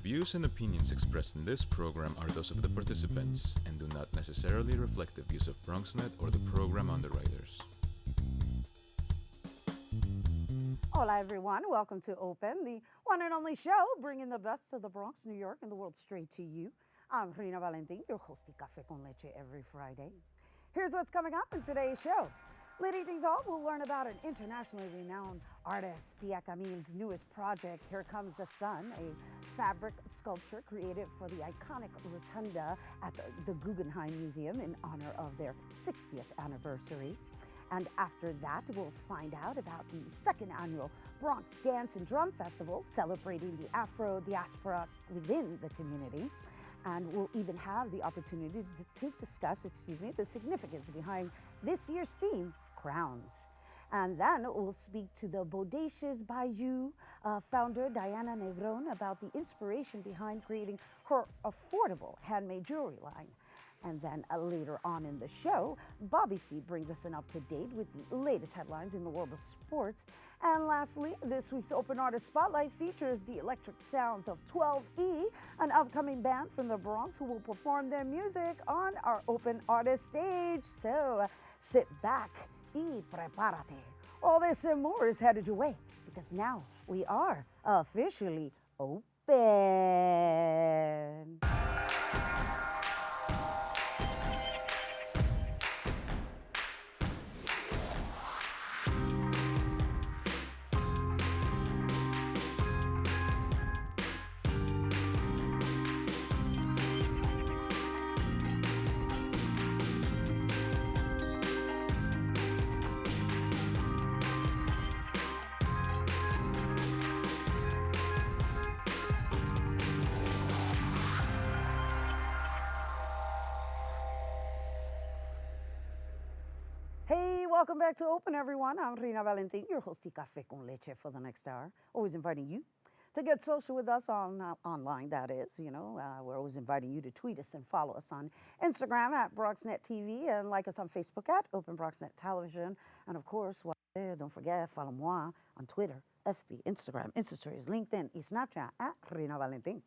views and opinions expressed in this program are those of the participants and do not necessarily reflect the views of BronxNet or the program underwriters. Hola, everyone. Welcome to Open, the one and only show bringing the best of the Bronx, New York, and the world straight to you. I'm Rhina Valentin, your hosty Café con Leche every Friday. Here's what's coming up in today's show. Leading things off, we'll learn about an internationally renowned artist, Pia Camils' newest project, Here Comes the Sun, a fabric sculpture created for the iconic rotunda at the Guggenheim Museum in honor of their 60th anniversary. And after that, we'll find out about the second annual Bronx Dance and Drum Festival, celebrating the Afro diaspora within the community. And we'll even have the opportunity to discuss, the significance behind this year's theme, crowns. And then we'll speak to the Bodacious Bijous founder, Diana Negron, about the inspiration behind creating her affordable handmade jewelry line. And then later on in the show, Bobby C brings us an up-to-date with the latest headlines in the world of sports. And lastly, this week's Open Artist Spotlight features the electric sounds of 12E, an upcoming band from the Bronx who will perform their music on our Open Artist stage. So sit back y prepárate. All this and more is headed your way because now we are officially open. Welcome back to Open, everyone. I'm Rhina Valentin, your hosty Café con Leche for the next hour. Always inviting you to get social with us online, that is. We're always inviting you to tweet us and follow us on Instagram at BronxNet TV and like us on Facebook at Open BronxNet Television. And of course, while there, don't forget, follow moi on Twitter, FB, Instagram, Instastories, LinkedIn, and Snapchat at Rhina Valentin.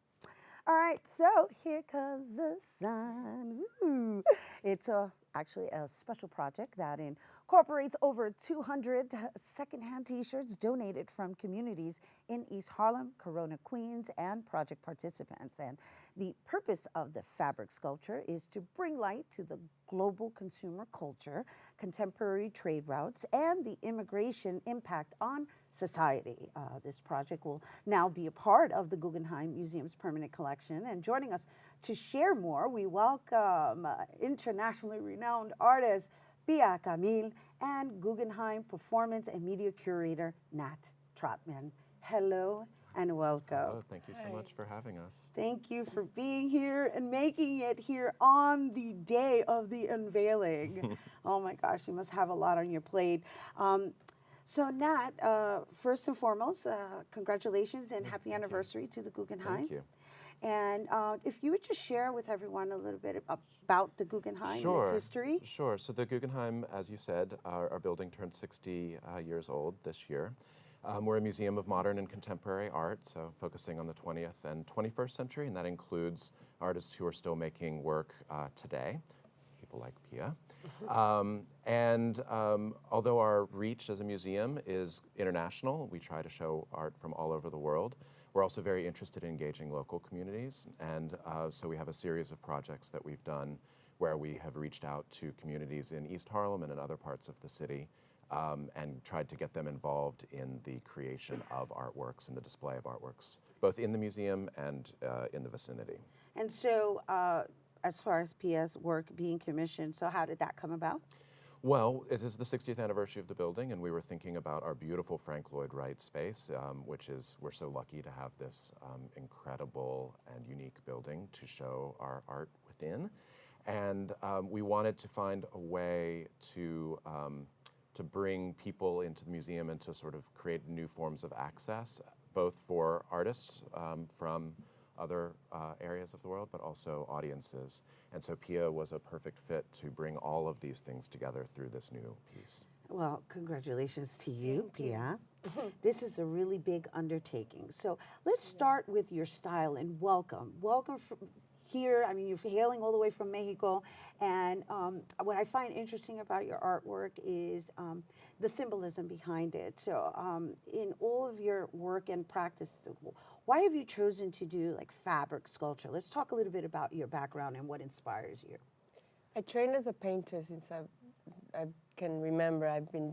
All right, so here comes the sun. Woo. It's actually a special project that incorporates over 200 secondhand t-shirts donated from communities in East Harlem, Corona, Queens, and project participants. And the purpose of the fabric sculpture is to bring light to the global consumer culture, contemporary trade routes, and the immigration impact on society. This project will now be a part of the Guggenheim Museum's permanent collection. And joining us to share more, we welcome internationally renowned artist Pia Camils and Guggenheim Performance and Media Curator Nat Trotman. Hello and welcome. Hello, thank you so much for having us. Thank you for being here and making it here on the day of the unveiling. Oh my gosh, you must have a lot on your plate. So Nat, first and foremost, congratulations and happy anniversary to the Guggenheim. Thank you. And if you would just share with everyone a little bit about the Guggenheim and its history. Sure. So the Guggenheim, as you said, our building turned 60 years old this year. We're a museum of modern and contemporary art, so focusing on the 20th and 21st century, and that includes artists who are still making work today, people like Pia. Although our reach as a museum is international, we try to show art from all over the world. We're also very interested in engaging local communities, and so we have a series of projects that we've done where we have reached out to communities in East Harlem and in other parts of the city and tried to get them involved in the creation of artworks and the display of artworks, both in the museum and in the vicinity. And so, as far as Pia's work being commissioned, so how did that come about? Well, it is the 60th anniversary of the building, and we were thinking about our beautiful Frank Lloyd Wright space, we're so lucky to have this incredible and unique building to show our art within. And we wanted to find a way to bring people into the museum and to sort of create new forms of access, both for artists from other areas of the world, but also audiences. And so Pia was a perfect fit to bring all of these things together through this new piece. Well, congratulations to you, Pia. This is a really big undertaking. So let's start with your style and welcome. Welcome here. I mean, you're hailing all the way from Mexico. And what I find interesting about your artwork is the symbolism behind it. So in all of your work and practice, why have you chosen to do like fabric sculpture? Let's talk a little bit about your background and what inspires you. I trained as a painter since I can remember. I've been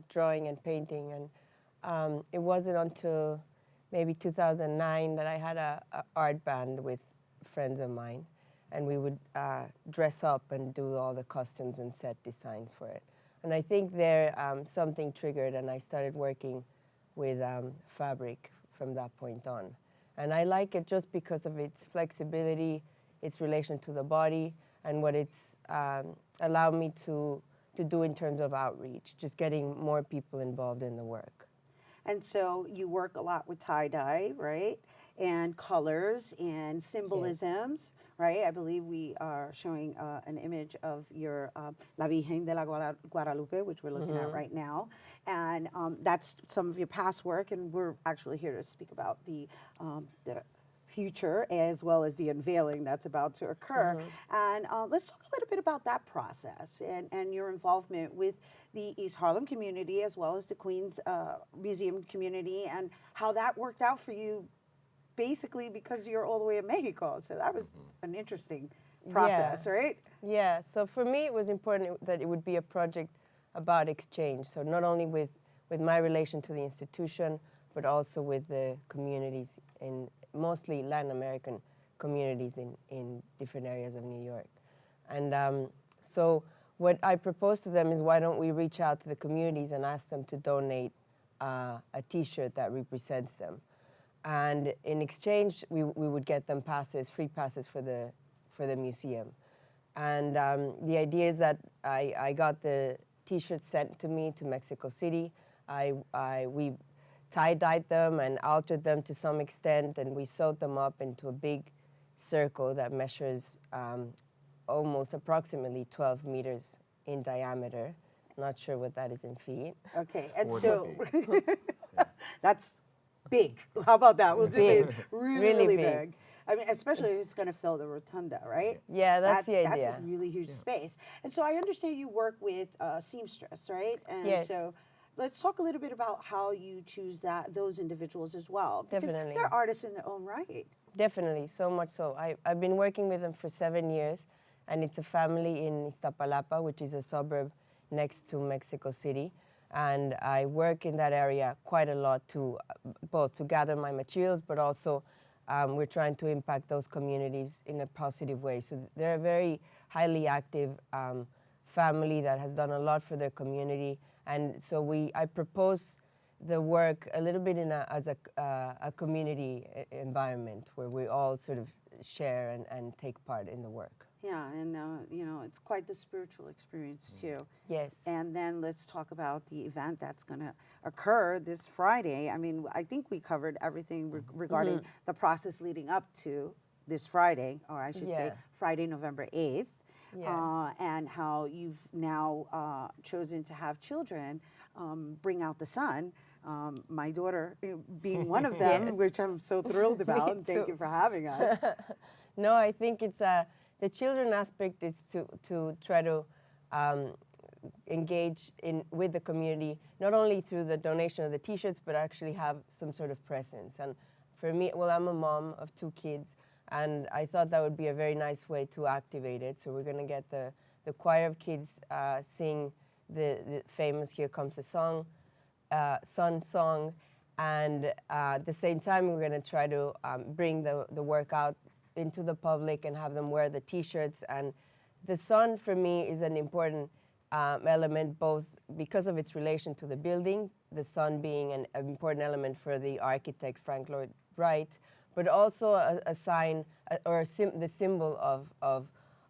drawing and painting, and it wasn't until maybe 2009 that I had a art band with friends of mine, and we would dress up and do all the costumes and set designs for it. And I think there something triggered, and I started working with fabric from that point on. And I like it just because of its flexibility, its relation to the body, and what it's allowed me to do in terms of outreach, just getting more people involved in the work. And so you work a lot with tie-dye, right? And colors and symbolisms, right? I believe we are showing an image of your La Virgen de la Guadalupe, which we're looking at right now. And that's some of your past work, and we're actually here to speak about the future as well as the unveiling that's about to occur. And let's talk a little bit about that process and your involvement with the East Harlem community as well as the Queens Museum community, and how that worked out for you basically because you're all the way in Mexico. So that was an interesting process, right? Yeah, so for me it was important that it would be a project about exchange. So not only with my relation to the institution, but also with the communities, in mostly Latin American communities in different areas of New York. And so what I proposed to them is, why don't we reach out to the communities and ask them to donate a T-shirt that represents them. And in exchange, we would get them passes, free passes for the museum. And the idea is that I got the T-shirts sent to me to Mexico City. We tie-dyed them and altered them to some extent, and we sewed them up into a big circle that measures almost approximately 12 meters in diameter. Not sure what that is in feet. Okay, and so that's big. How about that? We'll just say really big. I mean, especially if it's going to fill the rotunda, right? Yeah, that's the idea. That's a really huge space. And so I understand you work with seamstress, right? And yes. So let's talk a little bit about how you choose those individuals as well. Because Definitely. they're artists in their own right. Definitely, so much so. I've been working with them for 7 years, and it's a family in Iztapalapa, which is a suburb next to Mexico City. And I work in that area quite a lot both to gather my materials, but also we're trying to impact those communities in a positive way. So they're a very highly active family that has done a lot for their community. And so I propose the work a little bit as a community environment where we all sort of share and take part in the work. Yeah, and it's quite the spiritual experience too. Yes. And then let's talk about the event that's going to occur this Friday. I mean, I think we covered everything regarding the process leading up to this Friday, or I should say Friday, November 8th. Yeah. And how you've now chosen to have children bring out the sun. My daughter being one of them, Yes. which I'm so thrilled about. And thank you for having us. No, I think it's the children aspect is to try to engage with the community, not only through the donation of the T-shirts, but actually have some sort of presence. And for me, well, I'm a mom of 2 kids, and I thought that would be a very nice way to activate it. So we're going to get the choir of kids sing the famous "Here Comes the Sun song," and at the same time, we're going to try to bring the work out into the public and have them wear the T-shirts. And the sun, for me, is an important element, both because of its relation to the building, the sun being an important element for the architect Frank Lloyd Wright, but also a sign or the symbol of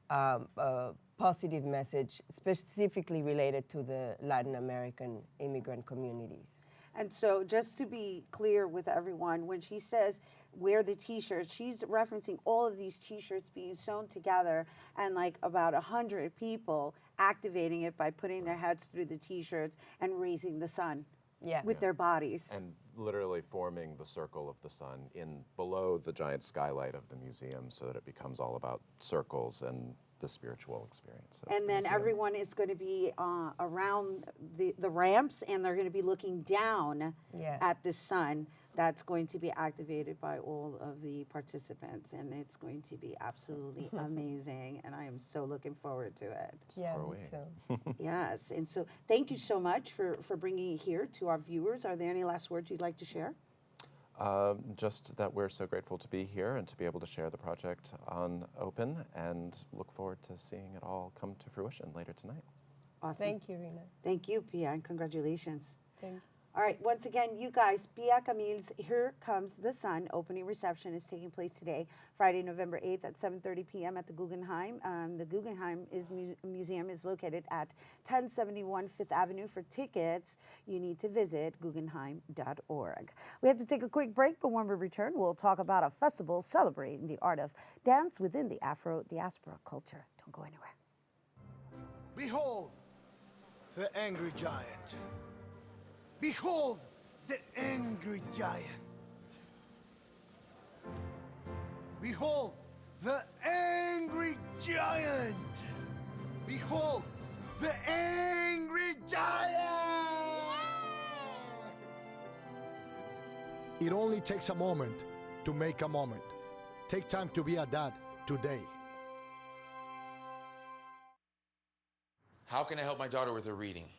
a positive message specifically related to the Latin American immigrant communities. And so just to be clear with everyone, when she says wear the t-shirts. She's referencing all of these t-shirts being sewn together and like about 100 people activating it by putting their heads through the t-shirts and raising the sun with their bodies. And literally forming the circle of the sun in below the giant skylight of the museum so that it becomes all about circles and the spiritual experience. And then everyone is going to be around the ramps, and they're going to be looking down at the sun that's going to be activated by all of the participants, and it's going to be absolutely amazing, and I am so looking forward to it. Yeah, me too. Yes, and so thank you so much for bringing it here to our viewers. Are there any last words you'd like to share? Just that we're so grateful to be here and to be able to share the project on Open, and look forward to seeing it all come to fruition later tonight. Awesome. Thank you, Rhina. Thank you, Pia, and congratulations. Thank you. All right, once again, you guys, Pia Camils' Here Comes the Sun opening reception is taking place today, Friday, November 8th at 7:30 p.m. at the Guggenheim. The Guggenheim Museum is located at 1071 Fifth Avenue. For tickets, you need to visit guggenheim.org. We have to take a quick break, but when we return, we'll talk about a festival celebrating the art of dance within the Afro-diaspora culture. Don't go anywhere. Behold, the angry giant. Behold, the angry giant. Behold, the angry giant. Behold, the angry giant. It only takes a moment to make a moment. Take time to be a dad today. How can I help my daughter with her reading?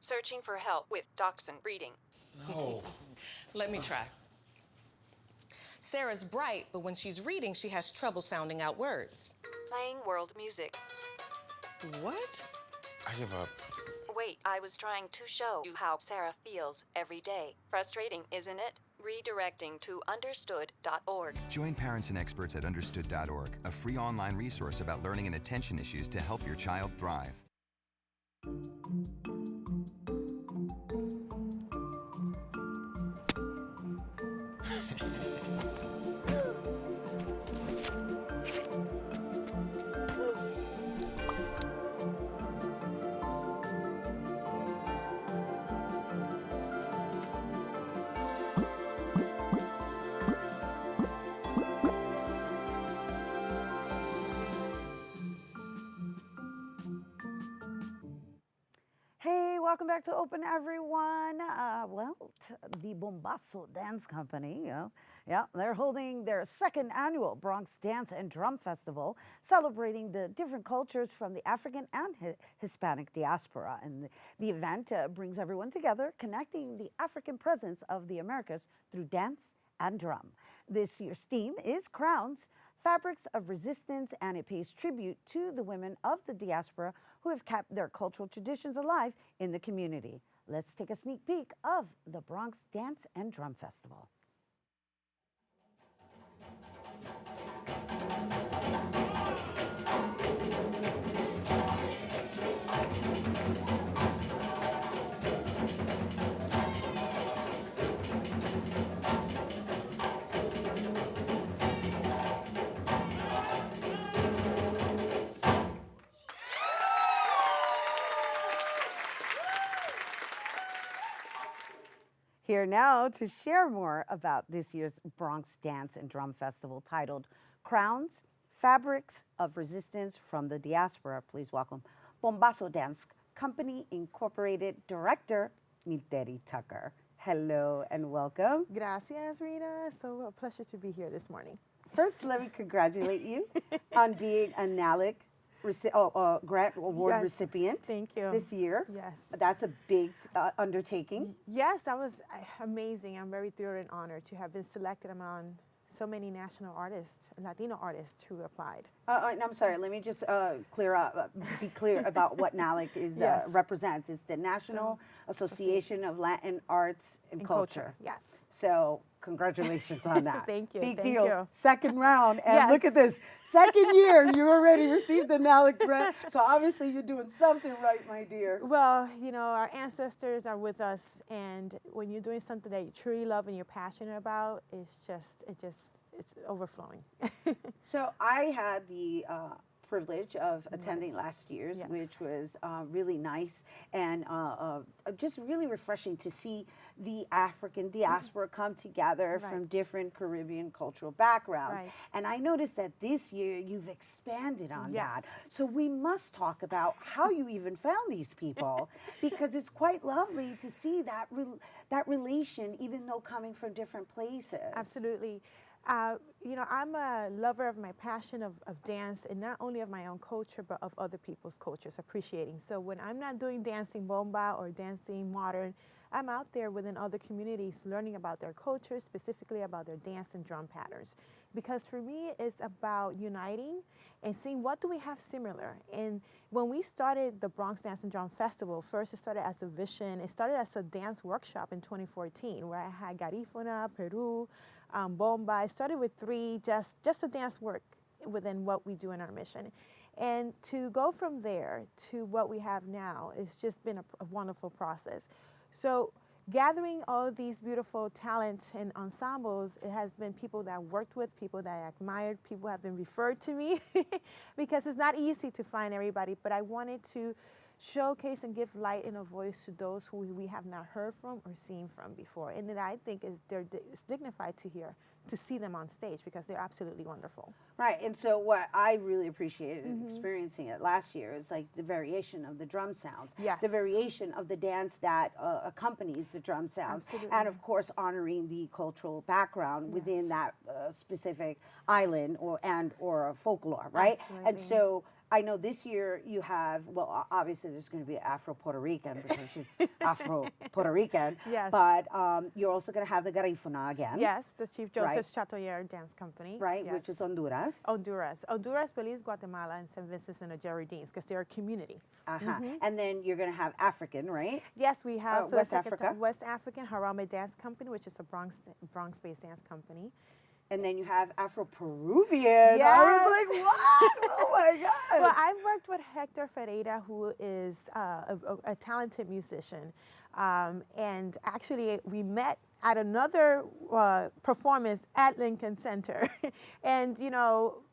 Searching for help with Dachshund breeding. No. Let me try. Sarah's bright, but when she's reading, she has trouble sounding out words. Playing world music. What? I give up. Wait, I was trying to show you how Sarah feels every day. Frustrating, isn't it? Redirecting to understood.org. Join parents and experts at understood.org, a free online resource about learning and attention issues to help your child thrive. Welcome back to Open, everyone. The Bombasso Dance Company, they're holding their second annual Bronx Dance and Drum Festival, celebrating the different cultures from the African and Hispanic diaspora. And the event brings everyone together, connecting the African presence of the Americas through dance and drum. This year's theme is Crowns, Fabrics of Resistance, and it pays tribute to the women of the diaspora who have kept their cultural traditions alive in the community. Let's take a sneak peek of the Bronx Dance and Drum Festival. Here now to share more about this year's Bronx Dance and Drum Festival, titled Crowns, Fabrics of Resistance from the Diaspora. Please welcome Bombasso Dance Company Incorporated Director, Milteri Tucker. Hello and welcome. Gracias, Rita. So a pleasure to be here this morning. First, let me congratulate you on being a NALIC grant award recipient. Thank you. This year. Yes. That's a big undertaking. Yes, that was amazing. I'm very thrilled and honored to have been selected among so many national artists, Latino artists who applied. I'm sorry, let me just be clear about what NALIC is, represents. It's the National Association of Latin Arts and Culture. Yes. So congratulations on that. Thank you. Big Thank deal. you. Second round. And Yes. look at this. Second year, you already received the NALEC grant. So obviously you're doing something right, my dear. Well, our ancestors are with us, and when you're doing something that you truly love and you're passionate about, it's overflowing. So I had the privilege of attending last year's, Yes. which was really nice and just really refreshing to see the African diaspora come together Right. from different Caribbean cultural backgrounds. Right. And I noticed that this year you've expanded on that. Yes. So we must talk about how you even found these people, because it's quite lovely to see that relation, even though coming from different places. Absolutely. I'm a lover of my passion of dance, and not only of my own culture, but of other people's cultures, appreciating. So when I'm not doing dancing bomba or dancing modern, I'm out there within other communities learning about their culture, specifically about their dance and drum patterns. Because for me, it's about uniting and seeing what do we have similar. And when we started the Bronx Dance and Drum Festival, first it started as a vision. It started as a dance workshop in 2014, where I had Garifuna, Peru, bomba. I started with 3, just a dance work within what we do in our mission. And to go from there to what we have now, it's just been a wonderful process. So gathering all of these beautiful talents and ensembles, it has been people that I worked with, people that I admired, people have been referred to me because it's not easy to find everybody, but I wanted to showcase and give light and a voice to those who we have not heard from or seen from before. And that I think it's dignified to see them on stage, because they're absolutely wonderful. Right, and so what I really appreciated in experiencing it last year is like the variation of the drum sounds, Yes. the variation of the dance that accompanies the drum sounds, Absolutely. and of course honoring the cultural background within that specific island or a folklore, right? And Absolutely. so I know this year you have, well, obviously there's going to be Afro-Puerto Rican because she's Afro-Puerto Rican, Yes. but you're also going to have the Garifuna again. Yes, the Chief Joseph Right. Chatoyer Dance Company. Right, Yes. which is Honduras. Honduras, Belize, Guatemala, and St. Vincent and the Grenadines, because they're a community. And then you're going to have African, right? Yes, we have for the West second Africa? time, West African Harame Dance Company, which is a Bronx-based dance company. And then you have Afro-Peruvian. I was like, what? Oh my God. Well, I've worked with Hector Ferreira, who is a talented musician. And actually, we met at another performance at Lincoln Center. And,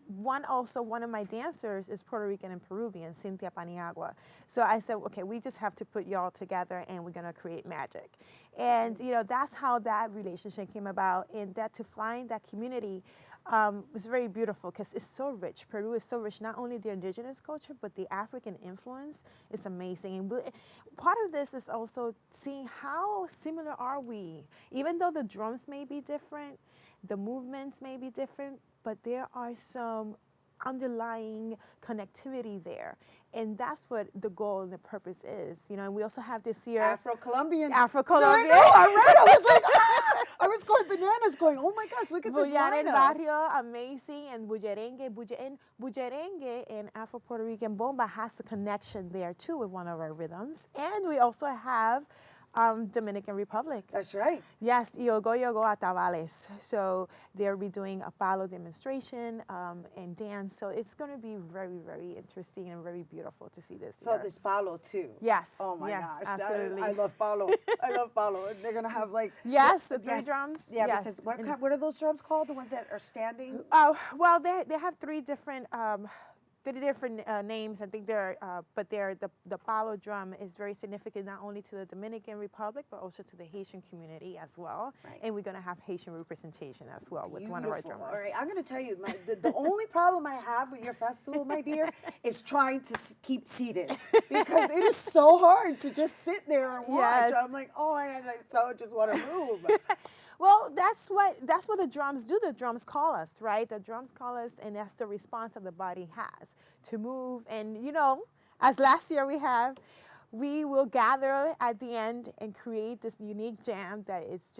one of my dancers is Puerto Rican and Peruvian, Cynthia Paniagua. So I said, okay, we just have to put y'all together and we're gonna create magic. And that's how that relationship came about, and that to find that community was very beautiful, because it's so rich. Peru is so rich, not only the indigenous culture, but the African influence is amazing. And part of this is also seeing how similar are we. Even though the drums may be different, the movements may be different, but there are some underlying connectivity there. And that's what the goal and the purpose is. And we also have this year Afro-Colombian. Afro-Colombian. No, I read. I was like, I was going bananas going, oh my gosh, look at this Bullar el lineup. Barrio, amazing, and Bullerengue. Bullerengue and Afro-Puerto Rican Bomba has a connection there too with one of our rhythms. And we also have Dominican Republic. That's right. Yes, Yogo Atabales. So they'll be doing a palo demonstration and dance. So it's going to be very, very interesting and very beautiful to see this So year. this palo too. Yes. Oh my yes, gosh. absolutely. I love palo. I love palo. And they're going to have like. Yes, the 3 yes. drums. Yeah, yes. because what are those drums called? The ones that are standing? Well, they have 3 different names. I think but the palo drum is very significant not only to the Dominican Republic but also to the Haitian community as well. Right. And we're going to have Haitian representation as well with one of our drummers. All right, I'm going to tell you, the only problem I have with your festival, my dear, is trying to keep seated, because it is so hard to just sit there and watch. Yes. I'm like, oh my God, I so just want to move. Well, that's what the drums do. The drums call us, right? The drums call us, and that's the response that the body has to move. And as last year we will gather at the end and create this unique jam that it's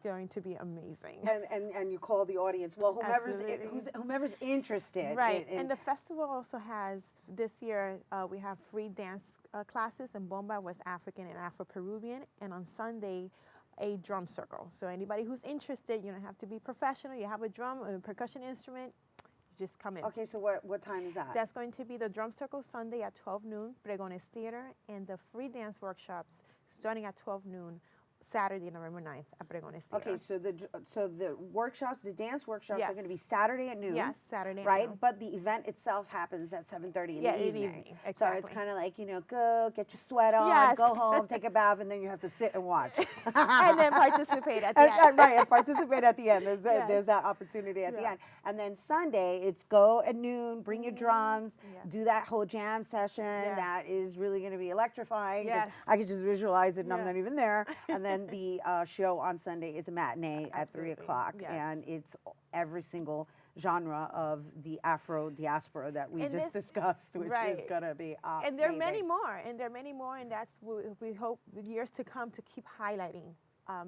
going to be amazing. And you call the audience. Well, whomever's interested. Right. And the festival also has, this year, we have free dance classes in Bomba, West African and Afro-Peruvian. And on Sunday, a drum circle. So anybody who's interested, you don't have to be professional. You have a drum, a percussion instrument, just come in. Okay, so what time is that? That's going to be the Drum Circle Sunday at 12 noon, Pregones Theater, and the free dance workshops starting at 12 noon, Saturday, November 9th at Pregones Theater. Okay, so the workshops, the dance workshops Yes. are going to be Saturday at noon. Yes, Saturday at right? noon. But the event itself happens at 7:30 in the evening. Exactly. So it's kind of like, go get your sweat on, Yes. go home, take a bath, and then you have to sit and watch. And then participate at the end. Right, and participate at the end. Yes. There's that opportunity at the Yeah. end. And then Sunday, it's go at noon, bring your drums, Yes. do that whole jam session. Yes. That is really going to be electrifying. 'Cause Yes. I could just visualize it, and I'm Yes. not even there. And then the show on Sunday is a matinee at 3 Absolutely. o'clock, Yes. and it's every single genre of the Afro diaspora that we And just this- discussed, which is right. going to be And there are many amazing. more, and that's what we hope the years to come to keep highlighting,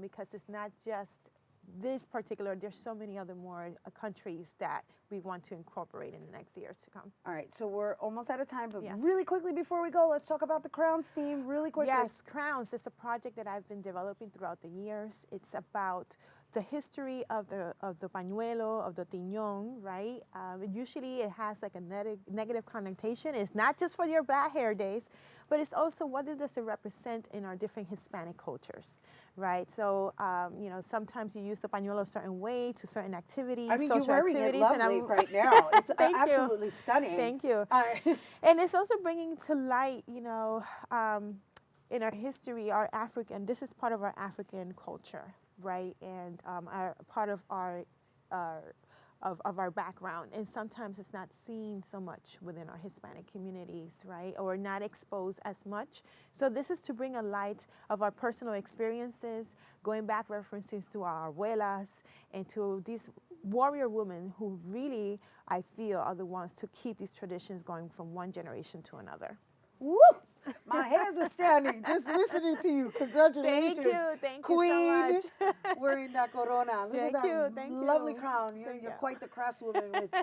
because it's not just this particular, there's so many other more countries that we want to incorporate in the next years to come. All right, so we're almost out of time, but Yes. really quickly before we go, let's talk about the Crowns theme really quickly. Yes, Crowns is a project that I've been developing throughout the years. It's about the history of the pañuelo, of the tiñón, right? Usually it has like a negative connotation. It's not just for your bad hair days, but it's also what does it represent in our different Hispanic cultures, right? So, sometimes you use the pañuelo a certain way to certain activities, I mean, you're social wearing it activities. lovely right now. It's Thank you. absolutely stunning. Thank you. And it's also bringing to light, in our history, our African, this is part of our African culture, right? And part of our background. And sometimes it's not seen so much within our Hispanic communities, right? Or not exposed as much. So this is to bring a light of our personal experiences, going back references to our abuelas and to these warrior women who really, I feel, are the ones to keep these traditions going from one generation to another. Woo! My hairs are standing just listening to you. Congratulations. Thank Queen, you so much. wearing that corona. Look Thank at that you, thank lovely you. crown. You're Thank you. quite the craftswoman with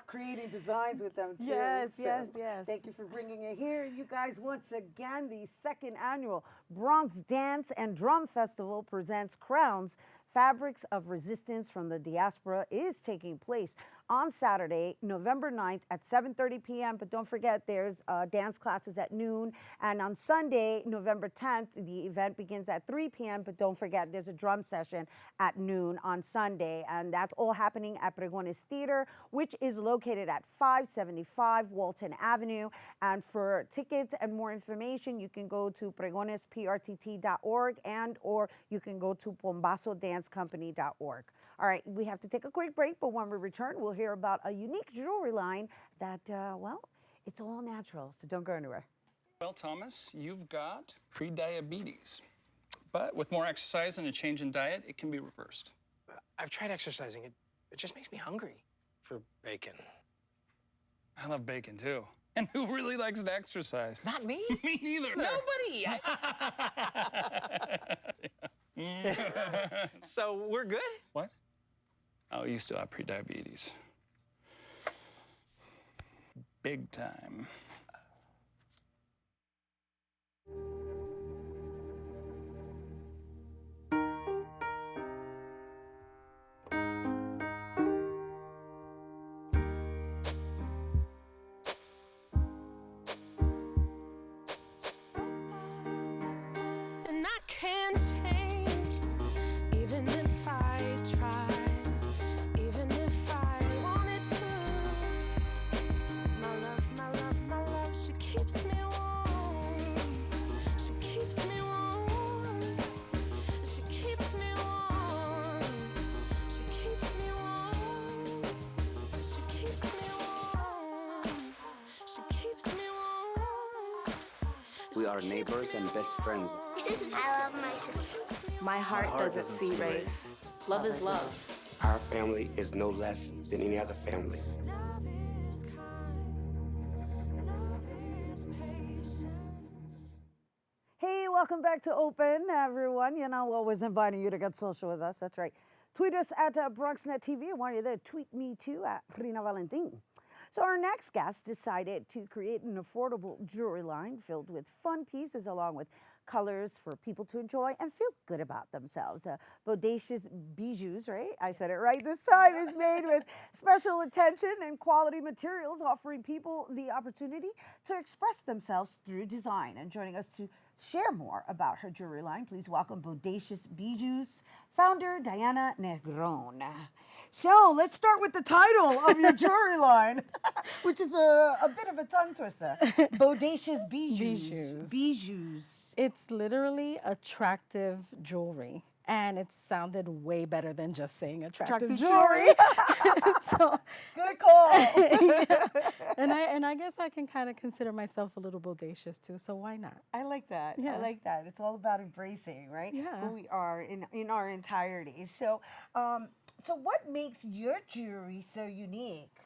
creating designs with them too. Yes, So yes, yes. Thank you for bringing it here. You guys, once again, the second annual Bronx Dance and Drum Festival presents Crowns, Fabrics of Resistance from the Diaspora is taking place on Saturday, November 9th at 7:30 p.m. But don't forget, there's dance classes at noon. And on Sunday, November 10th, the event begins at 3 p.m. But don't forget, there's a drum session at noon on Sunday. And that's all happening at Pregones Theater, which is located at 575 Walton Avenue. And for tickets and more information, you can go to pregonesprtt.org or you can go to bombazodancecompany.org. All right, we have to take a quick break, but when we return, we'll hear about a unique jewelry line that, it's all natural, so don't go anywhere. Well, Thomas, you've got pre-diabetes, but with more exercise and a change in diet, it can be reversed. I've tried exercising. It just makes me hungry for bacon. I love bacon, too. And who really likes to exercise? Not me. Me neither. Nobody. So we're good? What? Oh, you still have pre-diabetes. Big time. And I can't change, even if I try, even if I wanted to. My love, she keeps me warm. She keeps me warm. She keeps me warm. She keeps me warm. She keeps me warm. She keeps me warm. We are neighbors and best friends. I love my sister. My heart doesn't see race. Love is love. Our family is no less than any other family. Hey, welcome back to Open, everyone. You know, always inviting you to get social with us. That's right. Tweet us at BronxNet TV. And while you're there, tweet me too at Rhina Valentin. So our next guest decided to create an affordable jewelry line filled with fun pieces along with colors for people to enjoy and feel good about themselves. Bodacious Bijous, right? I said it right this time, is made with special attention and quality materials, offering people the opportunity to express themselves through design. And joining us to share more about her jewelry line, please welcome Bodacious Bijous founder Diana Negron. So let's start with the title of your jewelry line, which is a bit of a tongue twister. Bodacious Bijous. Bijous. It's literally attractive jewelry. And it sounded way better than just saying attractive jewelry. So, good call. Yeah. And I guess I can kind of consider myself a little bodacious too, so why not? I like that. Yeah. I like that. It's all about embracing, right? Yeah. Who we are in our entirety. So, so what makes your jewelry so unique?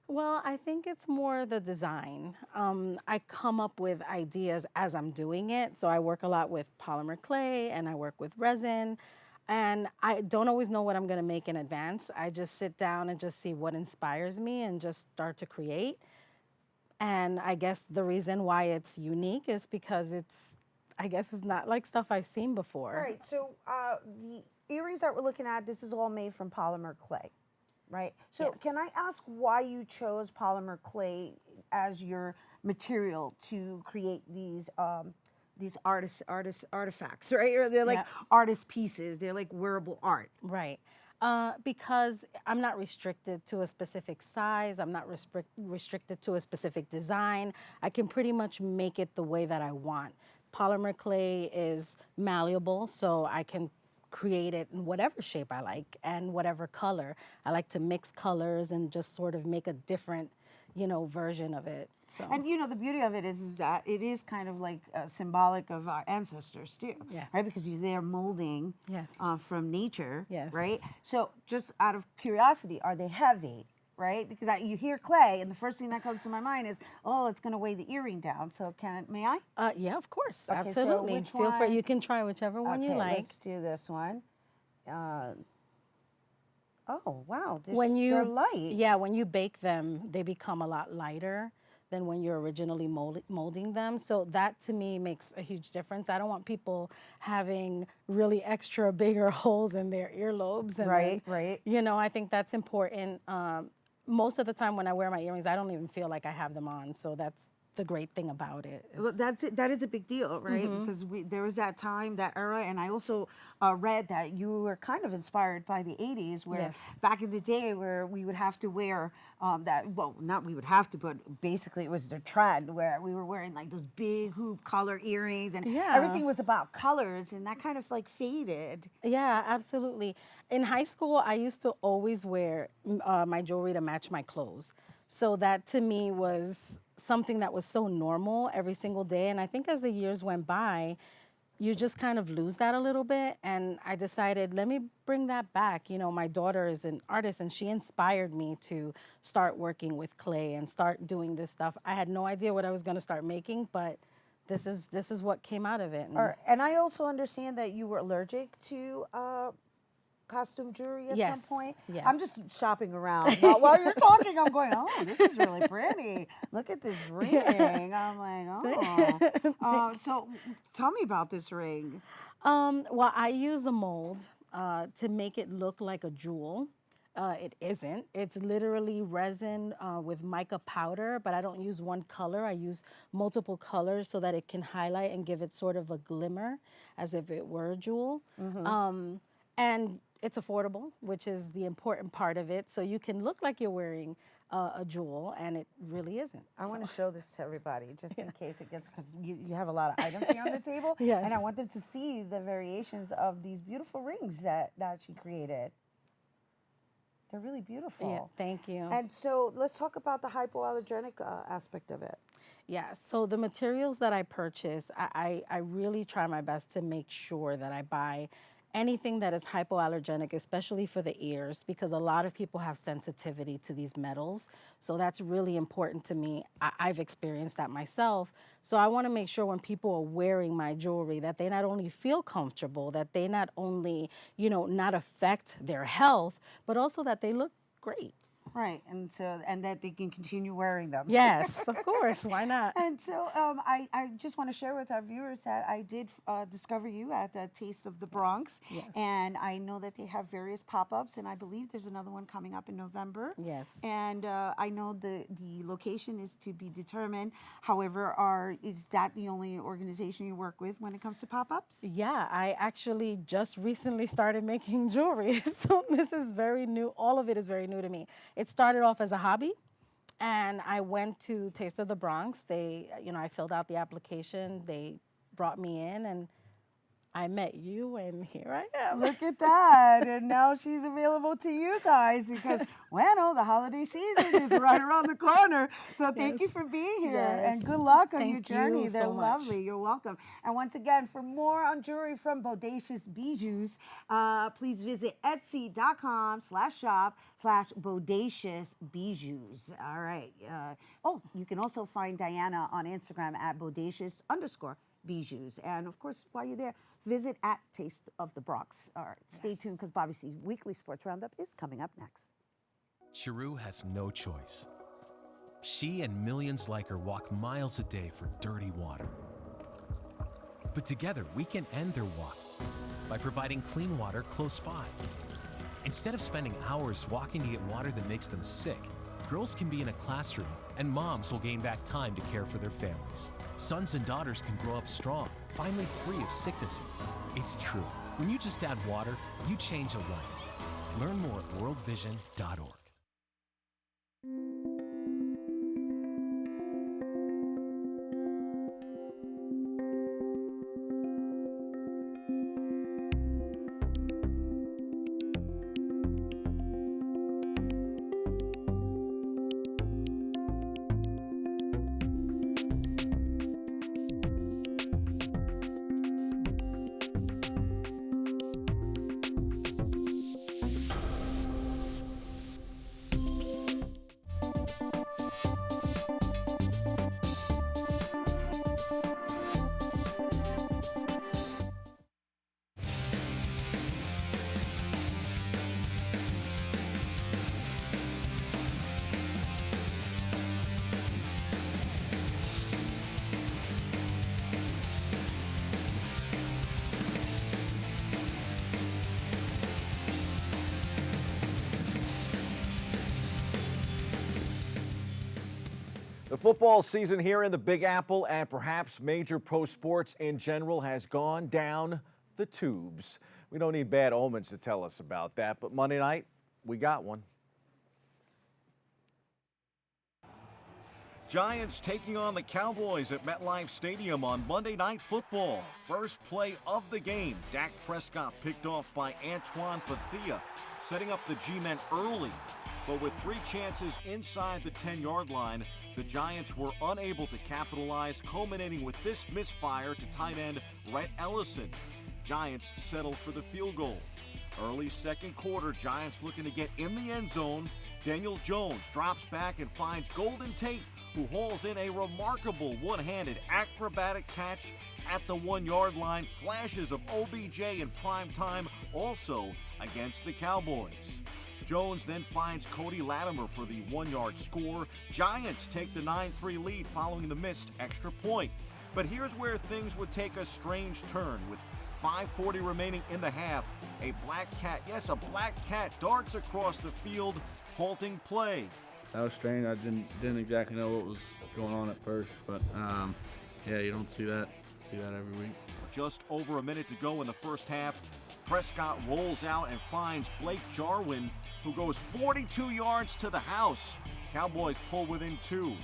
Well, I think it's more the design. I come up with ideas as I'm doing it. So I work a lot with polymer clay and I work with resin. And I don't always know what I'm going to make in advance. I just sit down and just see what inspires me and just start to create. And I guess the reason why it's unique is because it's not like stuff I've seen before. All right. So the earrings that we're looking at, this is all made from polymer clay. Right. So Yes. Can I ask why you chose polymer clay as your material to create these artifacts, right? Or they're like artist pieces. They're like wearable art. Right. Because I'm not restricted to a specific size. I'm not restricted to a specific design. I can pretty much make it the way that I want. Polymer clay is malleable, so I can create it in whatever shape I like and whatever color. I like to mix colors and just sort of make a different, version of it. So. And the beauty of it is that it is kind of like symbolic of our ancestors too, Yes. right? Because they're molding Yes. From nature, Yes. right? So just out of curiosity, are they heavy? Right, because you hear clay, and the first thing that comes to my mind is, oh, it's going to weigh the earring down. So may I? Yeah, of course, Okay, absolutely. So which Feel free. one? You can try whichever one you like. Let's do this one. Oh wow, They're light. Yeah, when you bake them, they become a lot lighter than when you're originally molding them. So that to me makes a huge difference. I don't want people having really extra bigger holes in their earlobes. And Right. I think that's important. Most of the time when I wear my earrings, I don't even feel like I have them on. So that's the great thing about it. Well, that is a big deal, right? Because there was that time, that era, and I also read that you were kind of inspired by the 80s, where back in the day where we would have to wear not we would have to, but basically it was the trend where we were wearing like those big hoop collar earrings and everything was about colors, and that kind of like faded. Yeah, absolutely. In high school, I used to always wear my jewelry to match my clothes. So that to me was something that was so normal every single day. And I think as the years went by, you just kind of lose that a little bit. And I decided, let me bring that back. My daughter is an artist and she inspired me to start working with clay and start doing this stuff. I had no idea what I was going to start making, but this is what came out of it. And I also understand that you were allergic to costume jewelry at some point. Yes. I'm just shopping around. While you're talking, I'm going, oh, this is really pretty. Look at this ring. I'm like, oh. So tell me about this ring. Well, I use a mold to make it look like a jewel. It isn't. It's literally resin with mica powder, but I don't use one color. I use multiple colors so that it can highlight and give it sort of a glimmer as if it were a jewel. And it's affordable, which is the important part of it. So you can look like you're wearing a jewel, and it really isn't. I want to show this to everybody, just in case it gets, because you have a lot of items here on the table. Yes. And I want them to see the variations of these beautiful rings that she created. They're really beautiful. Yeah, thank you. And so let's talk about the hypoallergenic aspect of it. Yeah, so the materials that I purchase, I really try my best to make sure that I buy anything that is hypoallergenic, especially for the ears, because a lot of people have sensitivity to these metals. So that's really important to me. I've experienced that myself. So I want to make sure when people are wearing my jewelry that they not only feel comfortable, that they not only, not affect their health, but also that they look great. Right, and that they can continue wearing them. Yes, of course. Why not? And so I just want to share with our viewers that I did discover you at the Taste of the Bronx. Yes. And I know that they have various pop-ups, and I believe there's another one coming up in November. Yes. And I know the location is to be determined. However, is that the only organization you work with when it comes to pop-ups? Yeah, I actually just recently started making jewelry. So this is very new. All of it is very new to me. It started off as a hobby, and I went to Taste of the Bronx. I filled out the application. They brought me in, and I met you, and here I am. Look at that. And now she's available to you guys because, the holiday season is right around the corner. So thank you for being here and good luck on your journey. They're lovely. You're welcome. And once again, for more on jewelry from Bodacious Bijous, please visit etsy.com/shop/Bodacious Bijous. All right. You can also find Diana on Instagram at Bodacious_Bijous. And of course, while you're there, visit at Taste of the Bronx. All right, stay tuned because Bobby C's weekly sports roundup is coming up next. Chiru has no choice. She and millions like her walk miles a day for dirty water. But together, we can end their walk by providing clean water close by. Instead of spending hours walking to get water that makes them sick, girls can be in a classroom, and moms will gain back time to care for their families. Sons and daughters can grow up strong, finally free of sicknesses. It's true. When you just add water, you change a life. Learn more at worldvision.org. The football season here in the Big Apple and perhaps major pro sports in general has gone down the tubes. We don't need bad omens to tell us about that, but Monday night, we got one. Giants taking on the Cowboys at MetLife Stadium on Monday Night Football. First play of the game, Dak Prescott picked off by Antoine Bethea, setting up the G-men early. But with 3 chances inside the 10-yard line, the Giants were unable to capitalize, culminating with this misfire to tight end Rhett Ellison. Giants settled for the field goal. Early second quarter, Giants looking to get in the end zone. Daniel Jones drops back and finds Golden Tate, who hauls in a remarkable one-handed acrobatic catch at the 1-yard line. Flashes of OBJ in prime time also against the Cowboys. Jones then finds Cody Latimer for the 1-yard score. Giants take the 9-3 lead following the missed extra point. But here's where things would take a strange turn. With 5:40 remaining in the half, a black cat, yes, a black cat darts across the field, halting play. That was strange. I didn't exactly know what was going on at first, but yeah, you don't see that every week. Just over a minute to go in the first half. Prescott rolls out and finds Blake Jarwin, who goes 42 yards to the house. Cowboys pull within 2.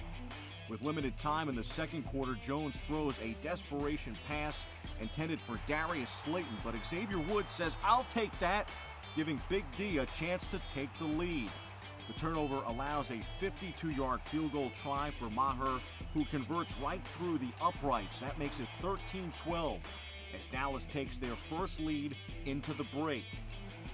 With limited time in the second quarter, Jones throws a desperation pass intended for Darius Slayton, but Xavier Woods says, "I'll take that," giving Big D a chance to take the lead. The turnover allows a 52-yard field goal try for Maher, who converts right through the uprights. That makes it 13-12 as Dallas takes their first lead into the break.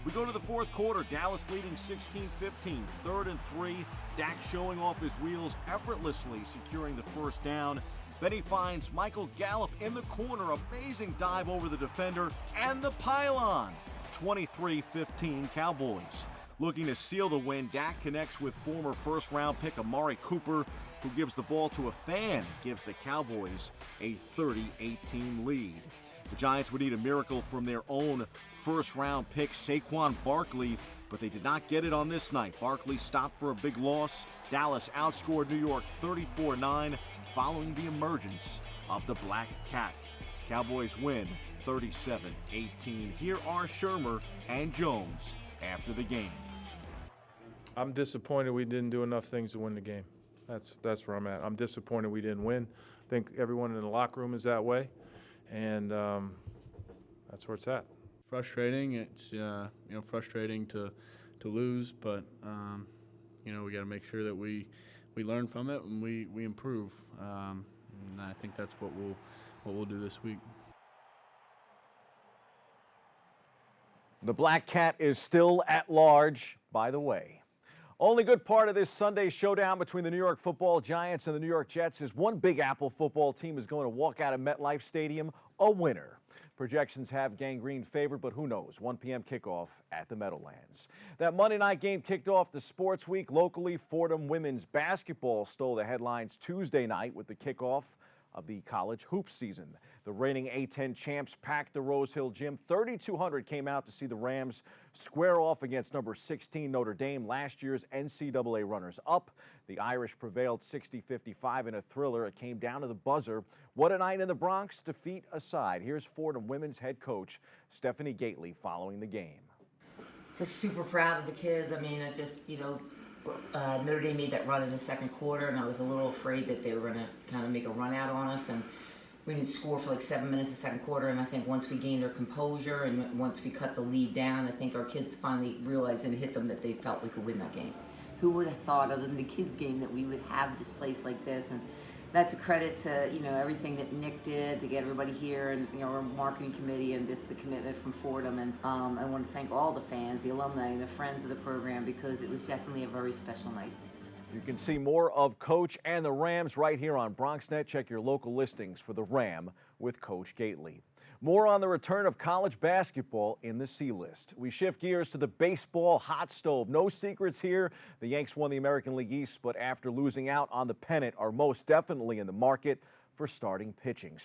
We go to the fourth quarter, Dallas leading 16-15, 3rd and 3. Dak showing off his wheels effortlessly, securing the first down. Then he finds Michael Gallup in the corner, amazing dive over the defender and the pylon. 23-15 Cowboys. Looking to seal the win, Dak connects with former first-round pick Amari Cooper, who gives the ball to a fan, gives the Cowboys a 30-18 lead. The Giants would need a miracle from their own first-round pick, Saquon Barkley, but they did not get it on this night. Barkley stopped for a big loss. Dallas outscored New York 34-9 following the emergence of the Black Cat. Cowboys win 37-18. Here are Shermer and Jones after the game. I'm disappointed we didn't do enough things to win the game. That's where I'm at. I'm disappointed we didn't win. I think everyone in the locker room is that way, and that's where it's at. Frustrating. It's frustrating to lose, but we got to make sure that we learn from it and we improve. And I think that's what we'll do this week. The Black Cat is still at large, by the way. Only good part of this Sunday showdown between the New York Football Giants and the New York Jets is one Big Apple football team is going to walk out of MetLife Stadium a winner. Projections have Gang Green favored, but who knows? 1 p.m. kickoff at the Meadowlands. That Monday night game kicked off the sports week locally. Fordham women's basketball stole the headlines Tuesday night with the kickoff of the college hoops season. The reigning A-10 champs packed the Rose Hill Gym. 3,200 came out to see the Rams square off against number 16 Notre Dame, last year's NCAA runners-up. The Irish prevailed 60-55 in a thriller. It came down to the buzzer. What a night in the Bronx, defeat aside. Here's Fordham women's head coach Stephanie Gately following the game. Just super proud of the kids. I mean, Notre Dame made that run in the second quarter, and I was a little afraid that they were going to kind of make a run out on us, and we didn't score for like 7 minutes in the second quarter, and I think once we gained our composure and once we cut the lead down, I think our kids finally realized and it hit them that they felt we could win that game. Who would have thought, other than the kids' game, that we would have this place like this? And that's a credit to everything that Nick did to get everybody here, and our marketing committee, and just the commitment from Fordham. And I want to thank all the fans, the alumni, and the friends of the program, because it was definitely a very special night. You can see more of Coach and the Rams right here on BronxNet. Check your local listings for the Ram with Coach Gately. More on the return of college basketball in the C-list. We shift gears to the baseball hot stove. No secrets here. The Yanks won the American League East, but after losing out on the pennant, are most definitely in the market for starting pitching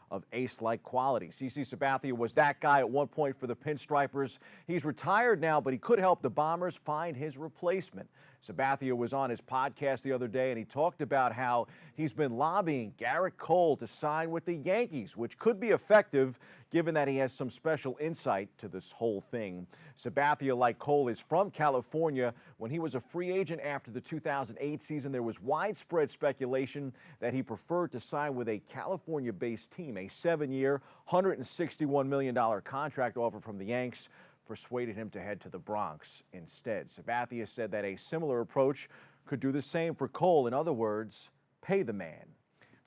of ace-like quality. CC Sabathia was that guy at one point for the Pinstripers. He's retired now, but he could help the Bombers find his replacement. Sabathia was on his podcast the other day, and he talked about how he's been lobbying Garrett Cole to sign with the Yankees, which could be effective given that he has some special insight to this whole thing. Sabathia, like Cole, is from California. When he was a free agent after the 2008 season, there was widespread speculation that he preferred to sign with a California-based team. A 7-year, $161 million contract offer from the Yanks persuaded him to head to the Bronx instead. Sabathia said that a similar approach could do the same for Cole. In other words, pay the man.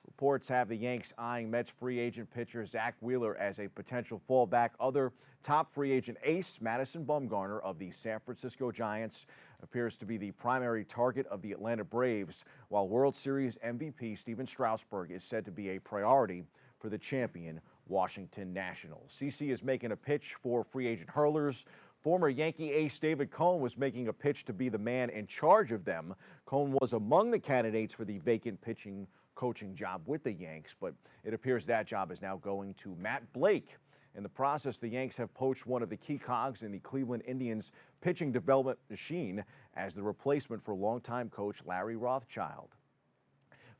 Reports have the Yanks eyeing Mets free agent pitcher Zach Wheeler as a potential fallback. Other top free agent ace, Madison Bumgarner of the San Francisco Giants, appears to be the primary target of the Atlanta Braves, while World Series MVP Steven Strasburg is said to be a priority for the champion Washington Nationals. CC is making a pitch for free agent hurlers. Former Yankee ace David Cone was making a pitch to be the man in charge of them. Cone was among the candidates for the vacant pitching coaching job with the Yanks, but it appears that job is now going to Matt Blake. In the process, the Yanks have poached one of the key cogs in the Cleveland Indians pitching development machine as the replacement for longtime coach Larry Rothschild.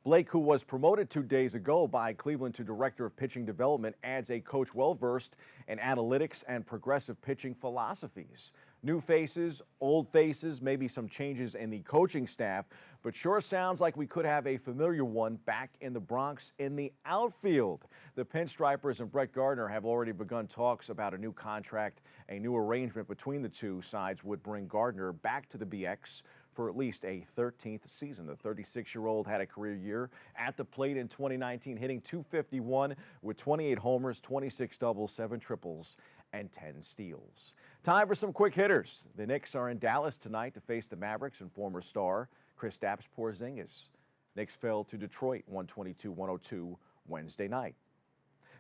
Blake, who was promoted 2 days ago by Cleveland to Director of Pitching Development, adds a coach well-versed in analytics and progressive pitching philosophies. New faces, old faces, maybe some changes in the coaching staff, but sure sounds like we could have a familiar one back in the Bronx in the outfield. The Pinstripers and Brett Gardner have already begun talks about a new contract. A new arrangement between the two sides would bring Gardner back to the BX for at least a 13th season. The 36-year-old had a career year at the plate in 2019, hitting .251 with 28 homers, 26 doubles, 7 triples, and 10 steals. Time for some quick hitters. The Knicks are in Dallas tonight to face the Mavericks and former star Kristaps Porzingis. Knicks fell to Detroit 122-102 Wednesday night.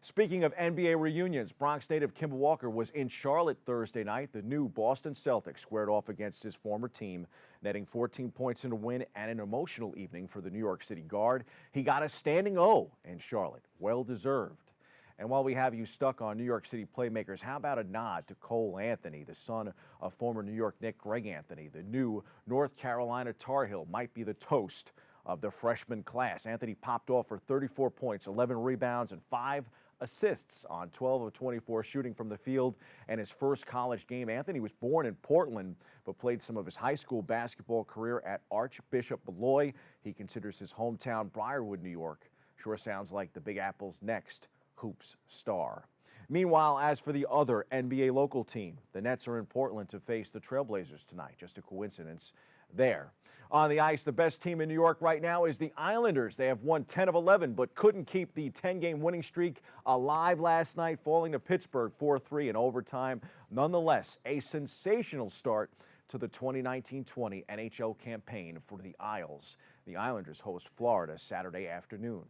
Speaking of NBA reunions, Bronx native Kemba Walker was in Charlotte Thursday night. The new Boston Celtics squared off against his former team, netting 14 points in a win and an emotional evening for the New York City guard. He got a standing O in Charlotte, well deserved. And while we have you stuck on New York City playmakers, how about a nod to Cole Anthony, the son of former New York Knick Greg Anthony? The new North Carolina Tar Heel might be the toast of the freshman class. Anthony popped off for 34 points, 11 rebounds, and 5 assists on 12 of 24 shooting from the field. And his first college game, Anthony was born in Portland, but played some of his high school basketball career at Archbishop Molloy. He considers his hometown Briarwood, New York. Sure sounds like the Big Apple's next hoops star. Meanwhile, as for the other NBA local team, the Nets are in Portland to face the Trailblazers tonight. Just a coincidence there. On the ice, the best team in New York right now is the Islanders. They have won 10 of 11, but couldn't keep the 10-game winning streak alive last night, falling to Pittsburgh 4-3 in overtime. Nonetheless, a sensational start to the 2019-20 NHL campaign for the Isles. The Islanders host Florida Saturday afternoon.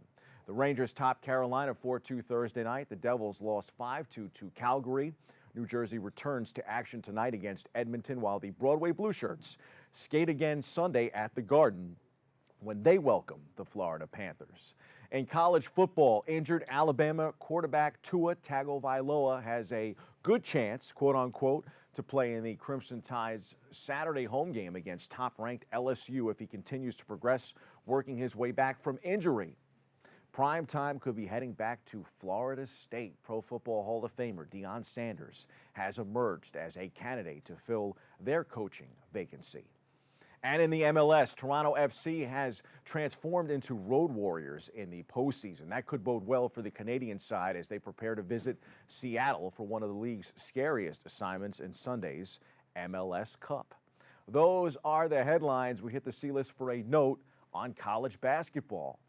The Rangers topped Carolina 4-2 Thursday night. The Devils lost 5-2 to Calgary. New Jersey returns to action tonight against Edmonton, while the Broadway Blue Shirts skate again Sunday at the Garden when they welcome the Florida Panthers. In college football, injured Alabama quarterback Tua Tagovailoa has a good chance, quote-unquote, to play in the Crimson Tide's Saturday home game against top-ranked LSU if he continues to progress, working his way back from injury. Prime time could be heading back to Florida State. Pro Football Hall of Famer Deion Sanders has emerged as a candidate to fill their coaching vacancy. And in the MLS, Toronto FC has transformed into road warriors in the postseason. That could bode well for the Canadian side as they prepare to visit Seattle for one of the league's scariest assignments in Sunday's MLS Cup. Those are the headlines. We hit the C-list for a note on college basketball.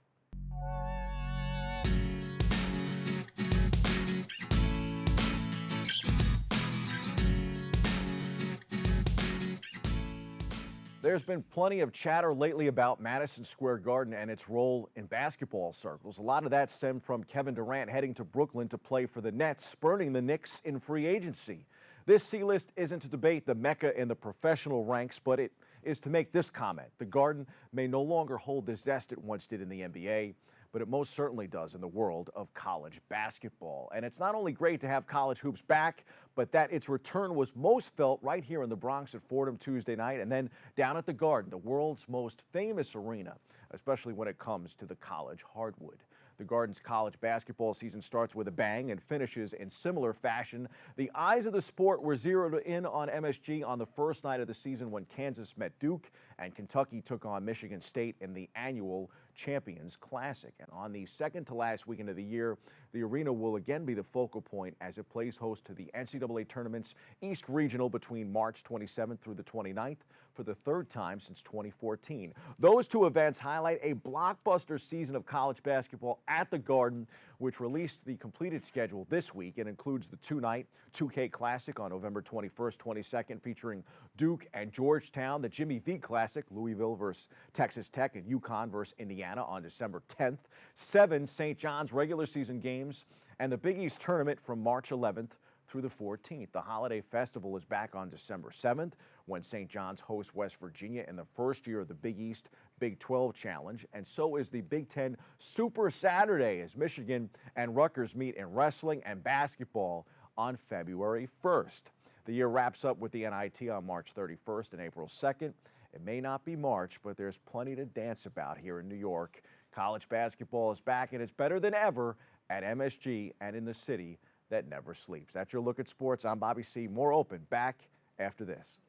There's been plenty of chatter lately about Madison Square Garden and its role in basketball circles. A lot of that stemmed from Kevin Durant heading to Brooklyn to play for the Nets, spurning the Knicks in free agency. This C-list isn't to debate the Mecca in the professional ranks, but it is to make this comment. The Garden may no longer hold the zest it once did in the NBA, but it most certainly does in the world of college basketball. And it's not only great to have college hoops back, but that its return was most felt right here in the Bronx at Fordham Tuesday night, and then down at the Garden, the world's most famous arena, especially when it comes to the college hardwood. The Garden's college basketball season starts with a bang and finishes in similar fashion. The eyes of the sport were zeroed in on MSG on the first night of the season when Kansas met Duke and Kentucky took on Michigan State in the annual Champions Classic. And on the second to last weekend of the year, the arena will again be the focal point as it plays host to the NCAA Tournament's East Regional between March 27th through the 29th for the third time since 2014. Those two events highlight a blockbuster season of college basketball at the Garden, which released the completed schedule this week. It includes the two-night 2K Classic on November 21st, 22nd, featuring Duke and Georgetown, the Jimmy V Classic, Louisville versus Texas Tech, and UConn versus Indiana on December 10th, 7 St. John's regular season games, and the Big East Tournament from March 11th through the 14th. The Holiday Festival is back on December 7th when St. John's hosts West Virginia in the first year of the Big East Big 12 Challenge, and so is the Big Ten Super Saturday as Michigan and Rutgers meet in wrestling and basketball on February 1st. The year wraps up with the NIT on March 31st and April 2nd. It may not be March, but there's plenty to dance about here in New York. College basketball is back, and it's better than ever at MSG and in the city that never sleeps. That's your look at sports. I'm Bobby C. More Open back after this.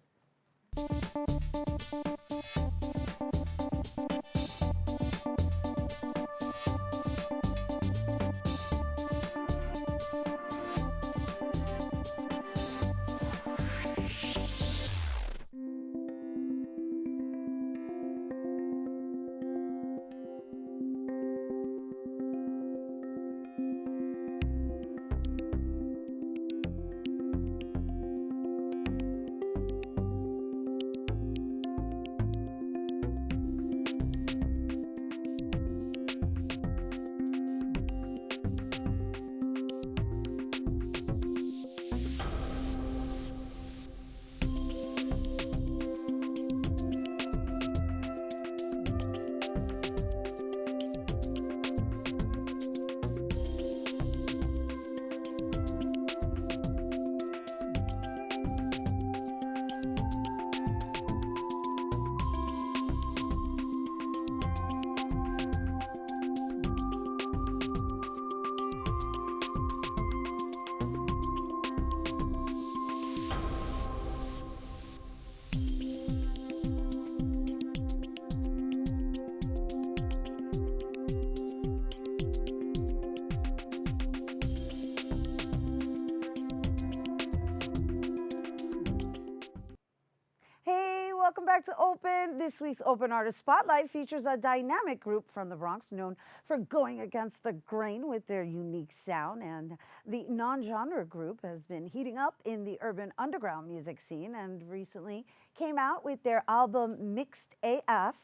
back to Open. This week's Open Artist Spotlight features a dynamic group from the Bronx known for going against the grain with their unique sound. And the non-genre group has been heating up in the urban underground music scene and recently came out with their album Mixed AF.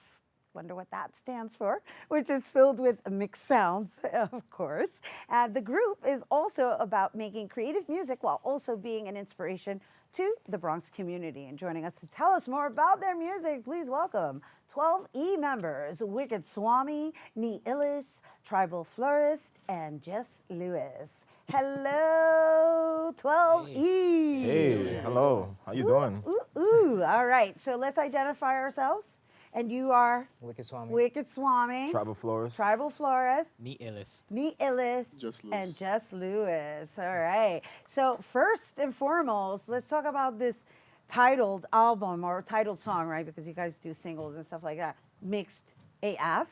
Wonder what that stands for, which is filled with mixed sounds, of course. The group is also about making creative music while also being an inspiration to the Bronx community. And joining us to tell us more about their music, please welcome 12E members, Wicked Swami, Nee Illis, Tribal Florist, and Jess Lewis. Hello, 12E. Hey, hello. How you doing? Ooh. All right, so let's identify ourselves. And you are? Wicked Swami. Wicked Swami. Tribal Florist. Tribal Florist. Nee Illis. Nee Illis. Just Lewis. And Just Lewis. All right. So first and foremost, let's talk about this titled album or titled song, right? Because you guys do singles and stuff like that. Mixed AF.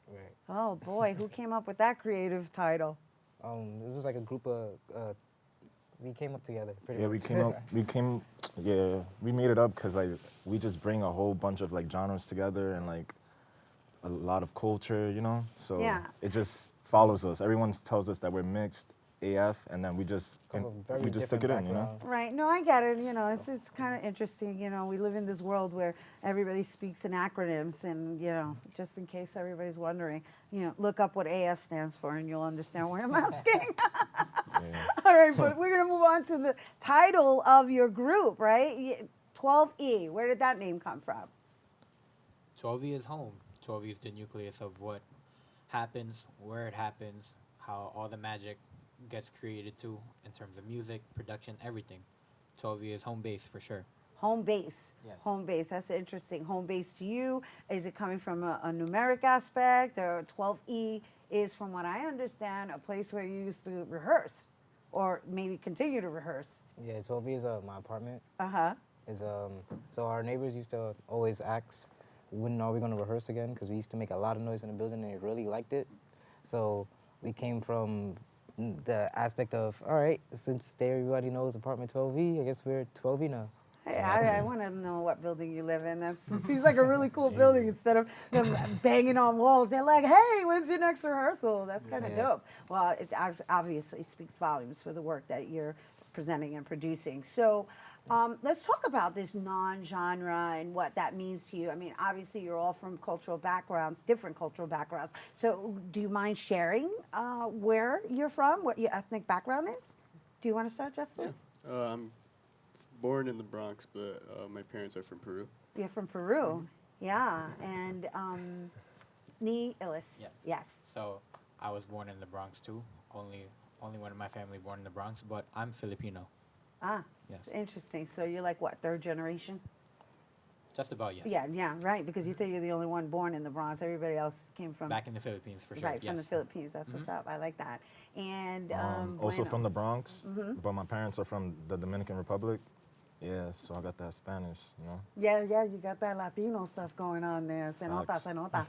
Right. Oh boy, who came up with that creative title? It was like a group of, we came up together pretty Yeah, much. we made it up because like we just bring a whole bunch of like genres together and like a lot of culture, you know? So Yeah. it just follows us. Everyone tells us that we're mixed AF and then we just took it in, you know? Right. No, I get it. You know, it's kind of interesting. You know, we live in this world where everybody speaks in acronyms, and you know, just in case everybody's wondering, you know, look up what AF stands for, and you'll understand what I'm asking. All right, but we're gonna move on to the title of your group, right? 12E. Where did that name come from? 12E is home. 12E is the nucleus of what happens, where it happens, how all the magic gets created too, in terms of music, production, everything. 12E is home base for sure. Home base. Yes. Home base. That's interesting. Home base to you. Is it coming from a numeric aspect, or 12E is, from what I understand, a place where you used to rehearse, or maybe continue to rehearse? Yeah, 12E is my apartment. Uh-huh. So our neighbors used to always ask, when are we going to rehearse again? Because we used to make a lot of noise in the building and they really liked it. So we came from the aspect of, all right, since everybody knows apartment 12E, I guess we're 12E now. Hey, I want to know what building you live in. It seems like a really cool building. Instead of them banging on walls, they're like, hey, when's your next rehearsal? That's kind of dope. Well, it obviously speaks volumes for the work that you're presenting and producing. So let's talk about this non-genre and what that means to you. I mean, obviously, you're all from cultural backgrounds, different cultural backgrounds. So do you mind sharing where you're from, what your ethnic background is? Do you want to start, Justin? Yes. I'm born in the Bronx, but my parents are from Peru. You're from Peru, yeah. And Nee Illis. Yes. So I was born in the Bronx too. Only one of my family born in the Bronx, but I'm Filipino. Ah, yes. Interesting. So you're like what, third generation? Just about, yes. Yeah, right. Because you say you're the only one born in the Bronx. Everybody else came from back in the Philippines for sure. Right, from the Philippines. That's what's up. I like that. And also from the Bronx, Mhm. but my parents are from the Dominican Republic. Yeah, so I got that Spanish, you know. Yeah, you got that Latino stuff going on there. Se nota, se nota.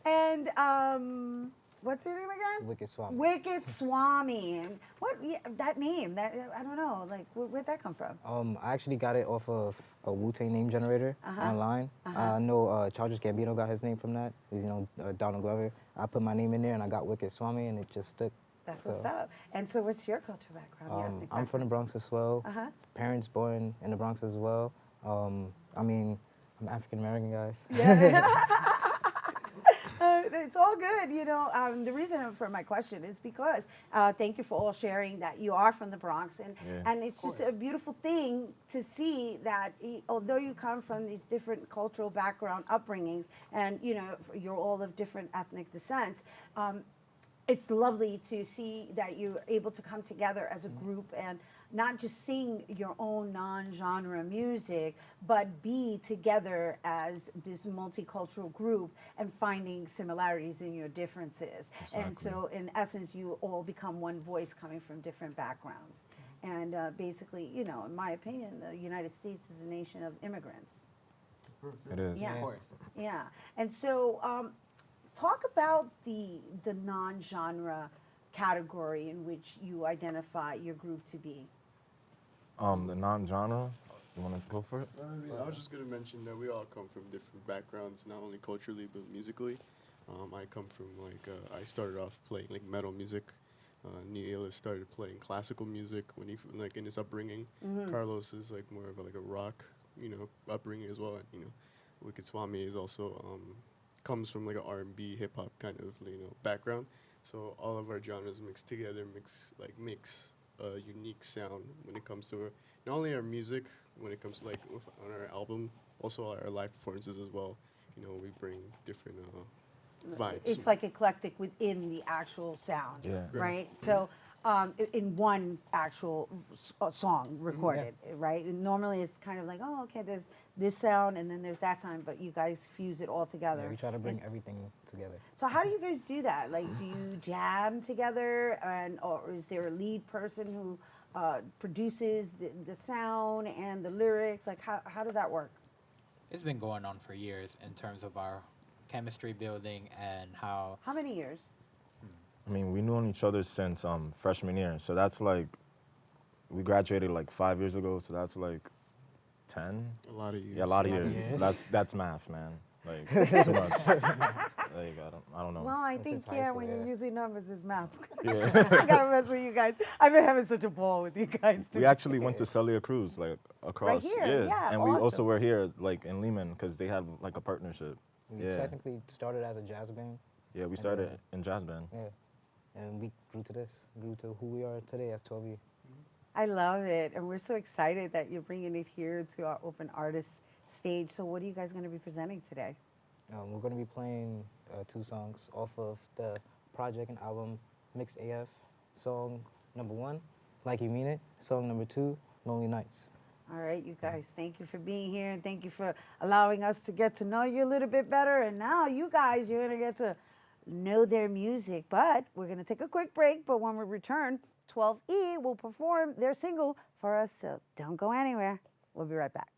And what's your name again? Wicked Swami. Wicked Swami. And what that name? That I don't know. Like, where'd that come from? I actually got it off of a Wu-Tang name generator online. I know Childish Gambino got his name from that. You know, Donald Glover. I put my name in there and I got Wicked Swami, and it just stuck. That's what's up. And so, what's your cultural background? Your ethnic I'm from the Bronx as well. Parents born in the Bronx as well. I mean, I'm African American, guys. Yeah. It's all good. You know, the reason for my question is because thank you for all sharing that you are from the Bronx. And it's just a beautiful thing to see that although you come from these different cultural background upbringings and, you know, you're all of different ethnic descents, it's lovely to see that you're able to come together as a group and not just sing your own non-genre music, but be together as this multicultural group and finding similarities in your differences. And so, in essence, you all become one voice coming from different backgrounds. And basically, you know, in my opinion, the United States is a nation of immigrants. It is. Yeah. Of course. Yeah. And so, talk about the non-genre category in which you identify your group to be. The non-genre, You want to go for it? I was just going to mention that we all come from different backgrounds, not only culturally but musically. I come from I started off playing like metal music. Neil has started playing classical music when he in his upbringing. Mhm. Carlos is like more of a rock, upbringing as well. And, Wicked Swami is also comes from like an R&B hip hop kind of background. So all of our genres mixed together makes a unique sound when it comes to not only our music, when it comes to on our album, also our live performances as well. We bring different vibes. It's like eclectic within the actual sound, Yeah. right? So in one actual song recorded, right? And normally it's kind of like, oh, okay, there's this sound and then there's that sound, but you guys fuse it all together. Yeah, we try to bring everything together. So how do you guys do that? Like, do you jam together, or is there a lead person who produces the sound and the lyrics? Like, how does that work? It's been going on for years in terms of our chemistry building and how. How many years? I mean, we known each other since freshman year, so that's like, we graduated like 5 years ago, so that's like 10. A lot of years. Yeah, a lot of years. That's math, man. Like too much. Like I don't know. Well, I think when you're using numbers, it's math. Yeah. I gotta mess with you guys. I've been having such a ball with you guys. We actually went to Celia Cruz, like across. Right here, yeah, and we also awesome. were here, like in Lehman, because they had like a partnership. We Yeah. technically started as a jazz band. Yeah, we started in jazz band. Yeah. And we grew to who we are today as 12E. I love it, and we're so excited that you're bringing it here to our open artist stage. So, what are you guys going to be presenting today? We're going to be playing 2 songs off of the project and album Mixed AF. Song number 1, Like You Mean It. Song number 2, Lonely Nights. All right, you guys, thank you for being here, and thank you for allowing us to get to know you a little bit better. And now you guys, you're going to get to know their music. But we're going to take a quick break, but when we return, 12E will perform their single for us, so don't go anywhere. We'll be right back.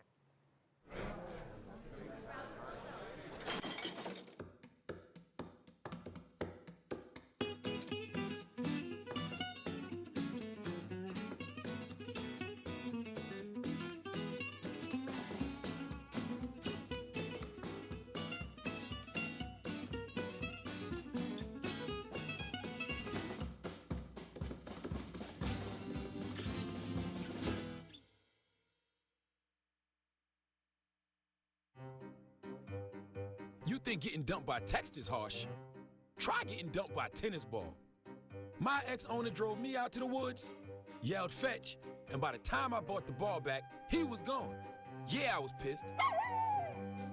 You think getting dumped by text is harsh? Try getting dumped by a tennis ball. My ex-owner drove me out to the woods, yelled fetch, and by the time I brought the ball back, he was gone. Yeah, I was pissed.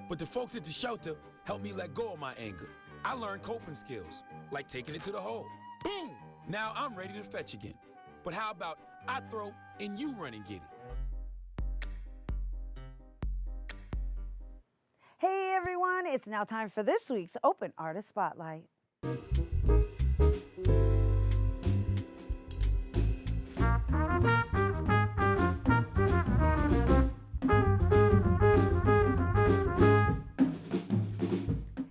But the folks at the shelter helped me let go of my anger. I learned coping skills, like taking it to the hole. Boom! Now I'm ready to fetch again. But how about I throw and you run and get it? Hey everyone, it's now time for this week's Open Artist Spotlight.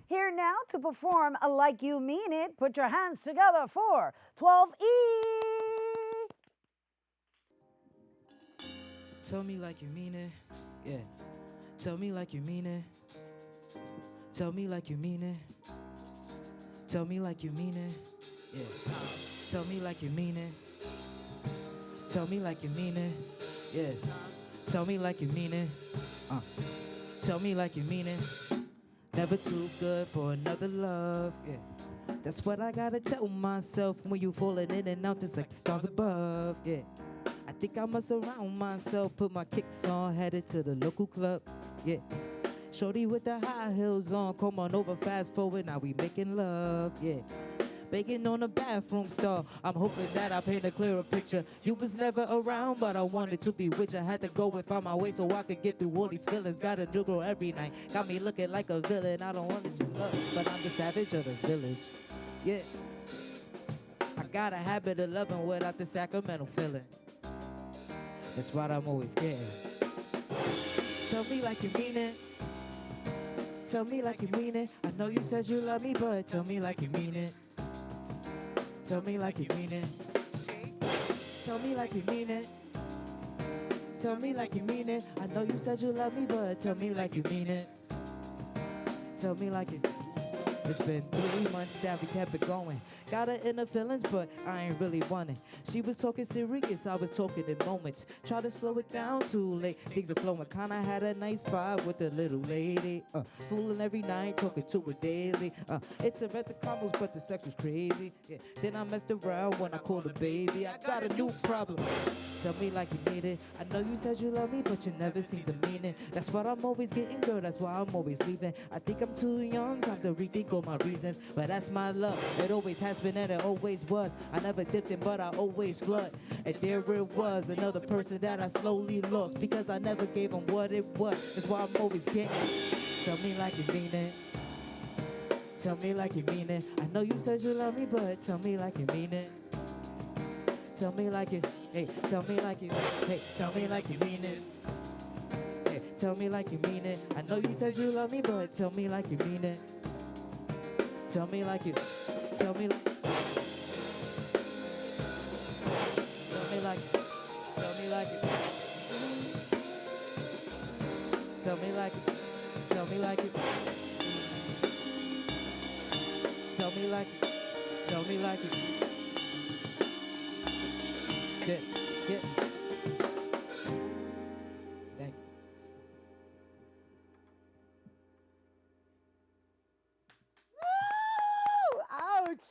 Here now to perform Like You Mean It, put your hands together for 12E. Tell me like you mean it, yeah. Tell me like you mean it. Tell me like you mean it. Tell me like you mean it, yeah. Tell me like you mean it. Tell me like you mean it, yeah. Tell me like you mean it. Tell me like you mean it. Never too good for another love, yeah. That's what I gotta tell myself when you falling in and out just like the stars above, yeah. I think I must surround myself, put my kicks on, headed to the local club, yeah. Shorty with the high heels on, come on over, fast forward, now we making love, yeah. Baking on a bathroom stall, I'm hoping that I paint a clearer picture. You was never around, but I wanted to be with you. I had to go and find my way so I could get through all these feelings. Got a new girl every night, got me looking like a villain. I don't want to love, but I'm the savage of the village, yeah. I got a habit of loving without the Sacramento feeling. That's why I'm always scared. Tell me like you mean it. Tell me like you mean it. I know you said you love me, but tell me like you mean it. Tell me like you mean it. Tell me like you mean it. tell me like you mean it. I know you said you love me, but tell me like you mean it. Tell me like it. It's been 3 months that we kept it going. Got her in her feelings, but I ain't really wanting. She was talking serious, I was talking in moments. Try to slow it down too late. Things are flowing, kinda had a nice vibe with the little lady. Fooling every night, talking to her daily. It's a better combos, but the sex was crazy. Yeah. Then I messed around when I called her baby. I got a new problem. Tell me like you need it. I know you said you love me, but you never seem to mean it. That's what I'm always getting, girl, that's why I'm always leaving. I think I'm too young, time to rethink all my reasons. But that's my love, it always has been and it always was. I never dipped in, but I always flood. And there it was, another person that I slowly lost. Because I never gave him what it was. That's why I'm always getting. Tell me like you mean it. Tell me like you mean it. I know you said you love me, but tell me like you mean it. Tell me like you, hey, tell me like you, hey, tell me like you mean it. Hey, tell me like you mean it. I know you said you love me, but tell me like you mean it. Tell me like you, tell me like, tell me like, tell me like it. Tell me like it, tell me like it. Tell me like it, tell me like it. Yeah, yeah. Thank you. Woo! Ouch!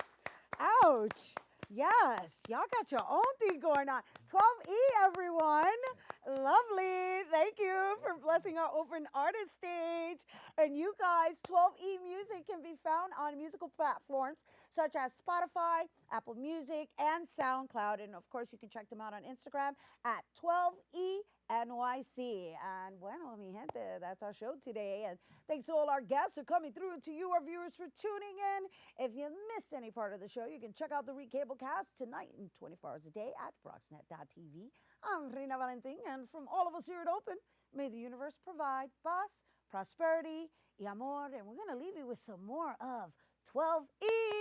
Ouch! Yes, y'all got your own thing going on. 12E, everyone. Lovely. Thank you for blessing our open artist stage. And you guys, 12E Music can be found on musical platforms such as Spotify, Apple Music, and SoundCloud. And of course, you can check them out on Instagram at 12ENYC. And bueno, mi gente, that's our show today. And thanks to all our guests for coming through, and to you, our viewers, for tuning in. If you missed any part of the show, you can check out the Recablecast tonight and 24 hours a day at BronxNet.tv. I'm Rhina Valentin, and from all of us here at Open, may the universe provide paz, prosperity, y amor. And we're going to leave you with some more of 12E.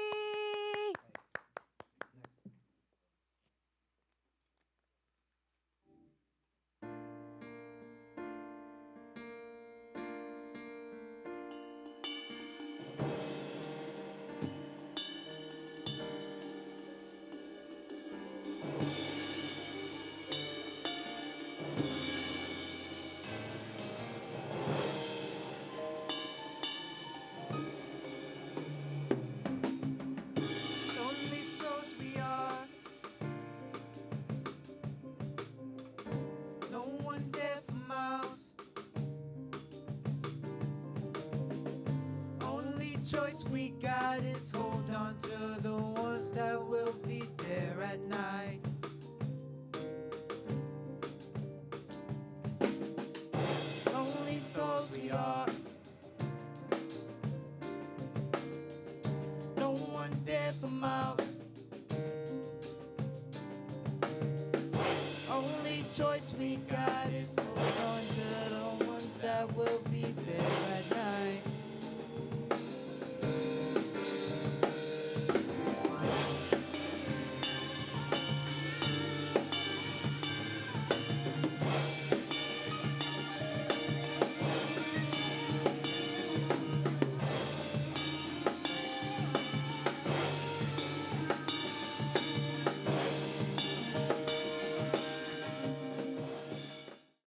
Lonely souls we are. No one there for miles. Only choice we got is hold on to the ones that will be there at night. Lonely souls we are. No one there for miles. Only choice we got is hold on to the ones that will be there.